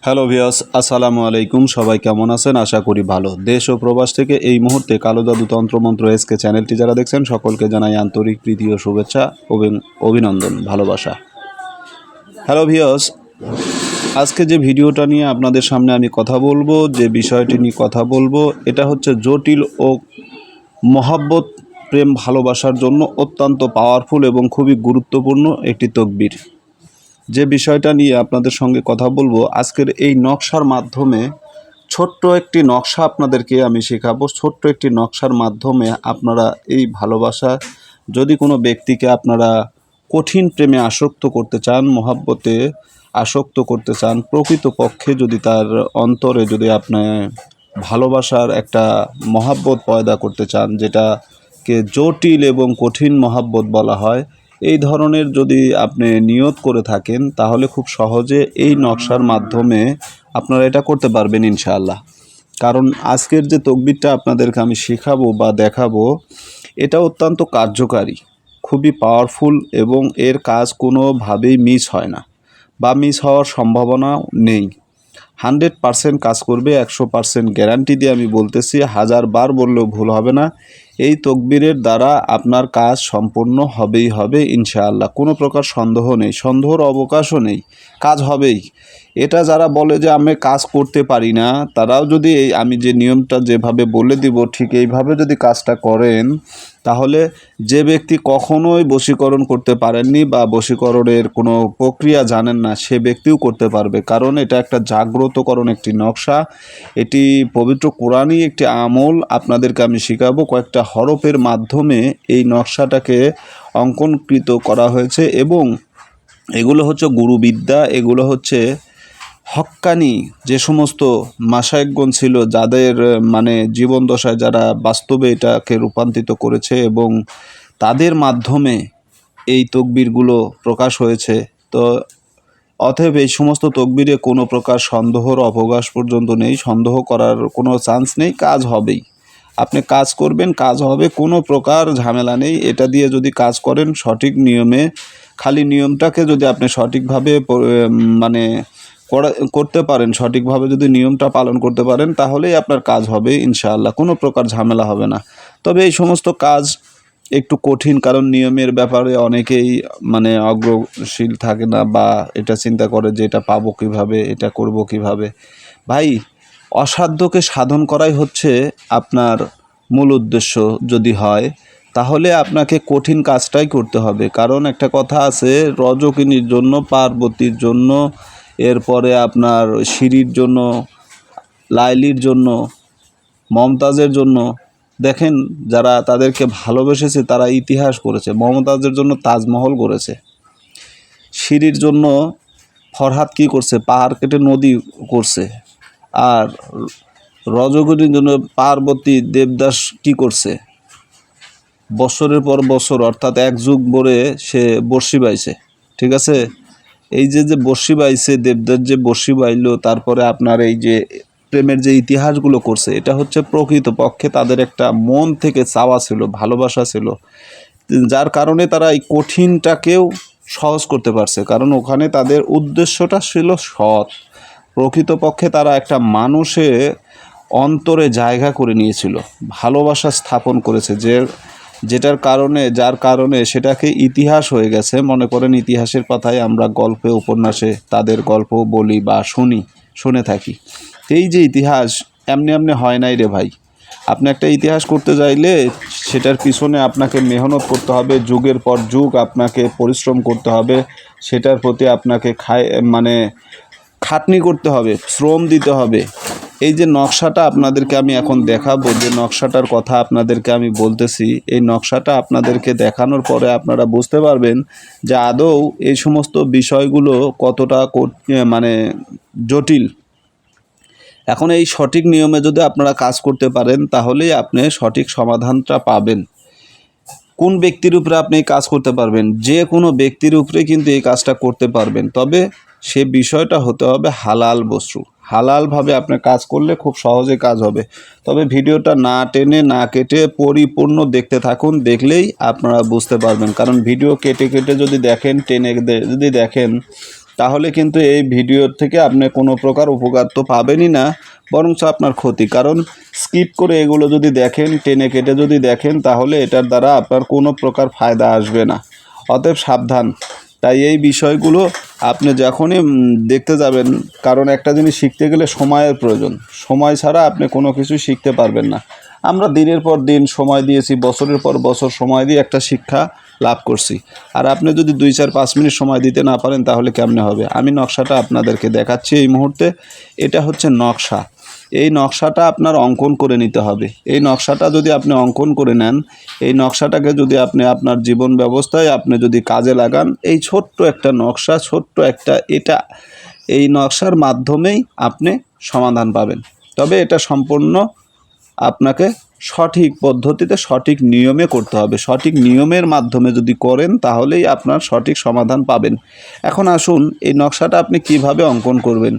Hello viewers, আসসালামু আলাইকুম। সবাই কেমন আছেন? আশা করি ভালো। দেশ ও প্রবাস থেকে এই মুহূর্তে কালো জাদু তন্ত্রমন্ত্র এসকে চ্যানেলটি যারা দেখছেন সকলকে জানাই আন্তরিক প্রীতি ও শুভেচ্ছা, অভিনন্দন, ভালোবাসা। হ্যালো ভিউয়ার্স, আজকে যে ভিডিওটা নিয়ে আপনাদের সামনে আমি কথা বলবো, যে বিষয়টি নিয়ে কথা বলবো, এটা হচ্ছে জটিল ও মহাব্বত প্রেম ভালোবাসার জন্য অত্যন্ত পাওয়ারফুল এবং খুবই গুরুত্বপূর্ণ একটি তকবির। যে বিষয়টা নিয়ে আপনাদের সঙ্গে কথা বলবো আজকের এই নকশার মাধ্যমে, ছোট্ট একটি নকশা আপনাদেরকে আমি শেখাবো। ছোট্ট একটি নকশার মাধ্যমে আপনারা এই ভালোবাসা, যদি কোনো ব্যক্তিকে আপনারা কঠিন প্রেমে আসক্ত করতে চান, মহাব্বতে আসক্ত করতে চান, প্রকৃতপক্ষে যদি তার অন্তরে যদি আপনি ভালোবাসার একটা মহাব্বত পয়দা করতে চান, যেটাকে জটিল এবং কঠিন মহাব্বত বলা হয়, এই ধরনের যদি আপনি নিয়ত করে থাকেন তাহলে খুব সহজে এই নকশার মাধ্যমে আপনারা এটা করতে পারবেন ইনশাআল্লাহ। কারণ আজকের যে তকবিরটা আপনাদেরকে আমি শেখাবো বা দেখাবো, এটা অত্যন্ত কার্যকারী, খুবই পাওয়ারফুল এবং এর কাজ কোনোভাবেই মিস হয় না বা মিস হওয়ার সম্ভাবনাও নেই। 100% কাজ করবে, 100% গ্যারান্টি দিয়ে আমি বলতেছি, 1000 বার বললেও ভুল হবে না। এই তকবীরের দ্বারা আপনার কাজ সম্পূর্ণ হবেই হবে ইনশাআল্লাহ। কোনো প্রকার সন্দেহ নেই, সন্দেহর অবকাশও নেই, কাজ হবেই। এটা যারা বলে যে আমি কাজ করতে পারি না, তারাও যদি আমি যে নিয়মটা যেভাবে বলে দিব ঠিক এইভাবে যদি কাজটা করেন, তাহলে যে ব্যক্তি কখনোই বশীকরণ করতে পারেননি বা বশীকরণের কোনো প্রক্রিয়া জানেন না, সে ব্যক্তিও করতে পারবে। কারণ এটা একটা জাগ্রতকরণ একটি নকশা, এটি পবিত্র কোরআনই একটি আমল। আপনাদেরকে আমি শেখাবো কয়েকটা হরফের মাধ্যমে এই নকশাটাকে অঙ্কনকৃত করা হয়েছে এবং এগুলো হচ্ছে গুরুবিদ্যা, এগুলো হচ্ছে হক্কানি যে সমস্ত মাশায়েখগণ ছিল, যাদের মানে জীবন দশায় যারা বাস্তবে এটাকে রূপান্তরিত করেছে এবং তাদের মাধ্যমে এই তকবিরগুলো প্রকাশ হয়েছে। তো অতএব এই সমস্ত তকবিরে কোনো প্রকার সন্দেহর অবকাশ পর্যন্ত নেই, সন্দেহ করার কোনো চান্স নেই, কাজ হবেই। আপনি কাজ করবেন, কাজ হবে, কোনো প্রকার ঝামেলা নেই। এটা দিয়ে যদি কাজ করেন সঠিক নিয়মে, খালি নিয়মটাকে যদি আপনি সঠিকভাবে মানে করতে পারেন, সঠিকভাবে যদি নিয়মটা পালন করতে পারেন, তাহলেই আপনার কাজ হবে ইনশাআল্লাহ, কোনো প্রকার ঝামেলা হবে না। তবে এই সমস্ত কাজ একটু কঠিন, কারণ নিয়মের ব্যাপারে অনেকেই মানে অগ্রশীল থাকে না বা এটা চিন্তা করে যে এটা পাবো কীভাবে, এটা করব কিভাবে। ভাই, অসাধ্যকে সাধন করাই হচ্ছে আপনার মূল উদ্দেশ্য যদি হয়, তাহলে আপনাকে কঠিন কাজটাই করতে হবে। কারণ একটা কথা আছে, রজকিনীর জন্য, পার্বতীর জন্য, এরপরে আপনার সিঁড়ির জন্য, লাইলির জন্য, মমতাজের জন্য, দেখেন যারা তাদেরকে ভালোবেসেছে তারা ইতিহাস করেছে। মমতাজের জন্য তাজমহল করেছে, সিঁড়ির জন্য ফরহাদ কী করছে, পাহাড় কেটে নদী করছে, আর রজকিনীর জন্য পার্বতী দেবদাস কি করছে, বছরের পর বছর অর্থাৎ 1 যুগ ভরে সে বর্ষি বাইছে। ঠিক আছে, এই যে বর্ষি বাইছে, দেবদাস যে বর্ষি বাইলো, তারপরে আপনার এই যে প্রেমের যে ইতিহাসগুলো করছে, এটা হচ্ছে প্রকৃতপক্ষে তাদের একটা মন থেকে চাওয়া ছিল, ভালোবাসা ছিল, যার কারণে তারা এই কঠিনটাকেও সহজ করতে পারছে। কারণ ওখানে তাদের উদ্দেশ্যটা ছিল সৎ। প্রকৃতপক্ষে তারা একটা মানুষের অন্তরে জায়গা করে নিয়েছিল, ভালোবাসা স্থাপন করেছে, যেটার কারণে যার কারণে সেটাকে ইতিহাস হয়ে গেছে। মনে করেন ইতিহাসের পাতায় আমরা গল্পে উপন্যাসে তাদের গল্প বলি বা শুনে থাকি। এই যে ইতিহাস এমনি এমনি হয় নাই রে ভাই। আপনি একটা ইতিহাস করতে চাইলে সেটার পিছনে আপনাকে মেহনত করতে হবে, যুগের পর যুগ আপনাকে পরিশ্রম করতে হবে, সেটার প্রতি আপনাকে খাটনি করতে হবে, শ্রম দিতে হবে। এই যে নকশাটা আপনাদেরকে আমি এখন দেখাবো, যে নকশাটার কথা আপনাদেরকে আমি বলতেছি, এই নকশাটা আপনাদেরকে দেখানোর পরে আপনারা বুঝতে পারবেন যে আদৌ এই সমস্ত বিষয়গুলো কতটা জটিল। এখন এই সঠিক নিয়মে যদি আপনারা কাজ করতে পারেন, তাহলেই আপনি সঠিক সমাধানটা পাবেন। কোন ব্যক্তির উপরে আপনি এই কাজ করতে পারবেন? যে কোনো ব্যক্তির উপরে কিন্তু এই কাজটা করতে পারবেন, তবে সে বিষয়টা হতে হবে হালাল বস্তু। হালালভাবে আপনি কাজ করলে খুব সহজে কাজ হবে। তবে ভিডিওটা না টেনে না কেটে পরিপূর্ণ দেখতে থাকুন, দেখলেই আপনারা বুঝতে পারবেন। কারণ ভিডিও কেটে কেটে যদি দেখেন, টেনে যদি দেখেন, তাহলে কিন্তু এই ভিডিওর থেকে আপনি কোনো প্রকার উপকার তো পাবেনই না, বরঞ্চ আপনার ক্ষতি। কারণ স্কিপ করে এগুলো যদি দেখেন, টেনে কেটে যদি দেখেন, তাহলে এটার দ্বারা আপনার কোনো প্রকার ফায়দা আসবে না। অতএব সাবধান। তাই এই বিষয়গুলো আপনি যখনই দেখতে যাবেন, কারণ একটা জিনিস শিখতে গেলে সময়ের প্রয়োজন। সময় ছাড়া আপনি কোনো কিছু শিখতে পারবেন না। আমরা দিনের পর দিন সময় দিয়েছি, বছরের পর বছর সময় দিয়ে একটা শিক্ষা লাভ করছি। আর আপনি যদি 2-4-5 মিনিট সময় দিতে না পারেন তাহলে কেমনে হবে? আমি নকশাটা আপনাদেরকে দেখাচ্ছি এই মুহূর্তে। এটা হচ্ছে নকশা। এই নকশাটা আপনার অঙ্কন করে নিতে হবে। এই নকশাটা যদি আপনি অঙ্কন করে নেন, এই নকশাটাকে যদি আপনি আপনার জীবন ব্যবস্থায় আপনি যদি কাজে লাগান, এই ছোট্ট একটা নকশা, ছোট্ট একটা এই নকশার মাধ্যমেই আপনি সমাধান পাবেন। তবে এটা সম্পূর্ণ আপনাকে সঠিক পদ্ধতিতে, সঠিক নিয়মে করতে হবে। সঠিক নিয়মের মাধ্যমে যদি করেন তাহলেই আপনার সঠিক সমাধান পাবেন। এখন আসুন, এই নকশাটা আপনি কিভাবে অঙ্কন করবেন,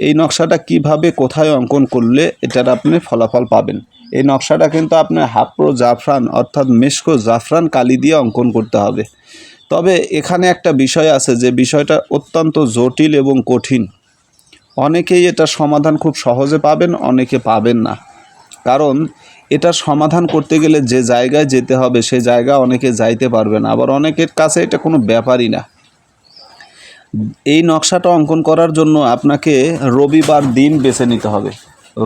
এই নকশাটা কিভাবে কোথায় অঙ্কন করলে এটার আপনি ফলাফল পাবেন। এই নকশাটা কিন্তু আপনার হাপ্রো জাফরান অর্থাৎ মেশকো জাফরান কালি দিয়ে অঙ্কন করতে হবে। তবে এখানে একটা বিষয় আছে, যে বিষয়টা অত্যন্ত জটিল এবং কঠিন। অনেকেই এটার সমাধান খুব সহজে পাবেন, অনেকে পাবেন না। কারণ এটার সমাধান করতে গেলে যে জায়গায় যেতে হবে সে জায়গা অনেকে যাইতে পারবে না, আবার অনেকের কাছে এটা কোনো ব্যাপারই না। এই নকশাটা অঙ্কন করার জন্য আপনাকে রবিবার দিন বেছে নিতে হবে।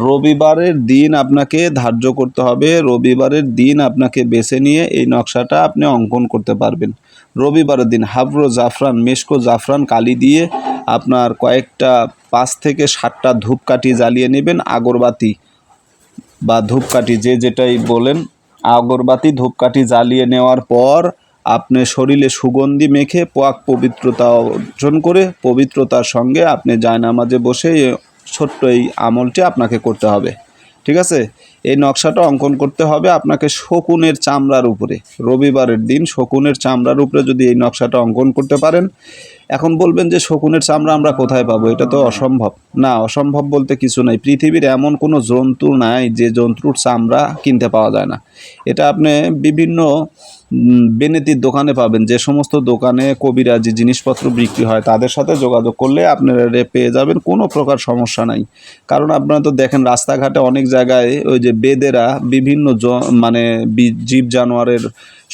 রবিবারের দিন আপনাকে ধার্য করতে হবে। রবিবারের দিন আপনাকে বেছে নিয়ে এই নকশাটা আপনি অঙ্কন করতে পারবেন। রবিবারের দিন হাব্রো জাফরান, মেশকো জাফরান কালি দিয়ে আপনার কয়েকটা 5 থেকে 7টা ধূপকাঠি জ্বালিয়ে নেবেন। আগরবাতি বা ধূপকাঠি যে যেটাই বলেন, আগরবাতি ধূপকাঠি জ্বালিয়ে নেওয়ার পর আপনি শরীরে সুগন্ধি মেখে পাক পবিত্রতা অর্জন করে পবিত্রতার সঙ্গে আপনি জায়নামাজে বসে ছোট্ট এই আমলটি আপনাকে করতে হবে। ঠিক আছে? এই নকশাটা অঙ্কন করতে হবে আপনাকে শকুনের চামড়ার উপরে। রবিবারের দিন শকুনের চামড়ার উপরে যদি এই নকশাটা অঙ্কন করতে পারেন, এখন বলবেন যে শকুনের চামড়া আমরা কোথায় পাবো? এটা তো অসম্ভব। না, অসম্ভব বলতে কিছু নাই। পৃথিবীর এমন কোনো জন্তু নাই যে জন্তুর চামড়া কিনতে পাওয়া যায় না। এটা আপনি বিভিন্ন বেনেতির দোকানে পাবেন। যে সমস্ত দোকানে কবিরাজি জিনিসপত্র বিক্রি হয় তাদের সাথে যোগাযোগ করলে আপনারা পেয়ে যাবেন, কোনো প্রকার সমস্যা নাই। কারণ আপনারা তো দেখেন রাস্তাঘাটে অনেক জায়গায় ওই যে বেদেরা বিভিন্ন মানে জীব জানোয়ারের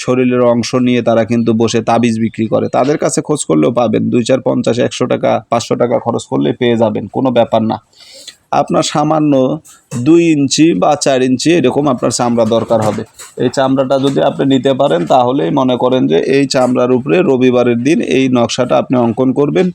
শরীরের অংশ নিয়ে তারা কিন্তু বসে তাবিজ বিক্রি করে। তাদের কাছে খোঁজ করলেও পাবেন। 2-4, 50, 100 টাকা, 500 টাকা খরচ করলে পেয়ে যাবেন, কোনো ব্যাপার না। আপনার সামান্য 2 ইঞ্চি বা 4 ইঞ্চি এরকম আপনার চামড়া দরকার হবে। এই চামড়াটা যদি আপনি নিতে পারেন তাহলেই মনে করেন যে এই চামড়ার উপরে রবিবারের দিন এই নকশাটা আপনি অঙ্কন করবেন।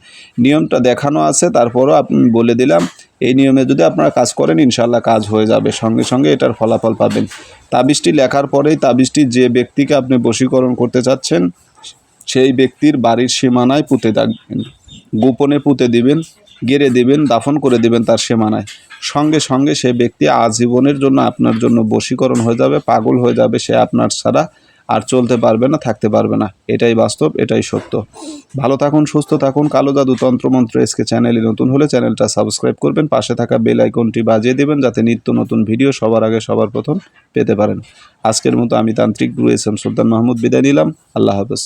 নিয়মটা দেখানো আছে, তারপরও আপনি বলে দিলাম। এই নিয়মে যদি আপনারা কাজ করেন ইনশাল্লাহ কাজ হয়ে যাবে, সঙ্গে সঙ্গে এটার ফলাফল পাবেন। তাবিজটি লেখার পরেই তাবিজটি যে ব্যক্তিকে আপনি বশীকরণ করতে চাচ্ছেন সেই ব্যক্তির বাড়ির সীমানায় পুঁতে রাখবেন। গোপনে পুঁতে দিবেন, গেড়ে দিবেন, দাফন করে দিবেন তার সীমানায়। সঙ্গে সঙ্গে সে ব্যক্তি আজীবনের জন্য আপনার জন্য বশীকরণ হয়ে যাবে, পাগল হয়ে যাবে। সে আপনার ছাড়া আর চলতে পারবে না, থাকতে পারবে না। এটাই বাস্তব, এটাই সত্য। ভালো থাকুন, সুস্থ থাকুন। কালো জাদু তন্ত্রমন্ত্র এসকে চ্যানেলে নতুন হলে চ্যানেলটা সাবস্ক্রাইব করবেন, পাশে থাকা বেল আইকনটি বাজিয়ে দেবেন যাতে নিত্য নতুন ভিডিও সবার আগে সবার প্রথম পেতে পারেন। আজকের মতো আমি তান্ত্রিক গুরু এস এম সুলতান মাহমুদ বিদায় নিলাম। আল্লাহ হাফেজ।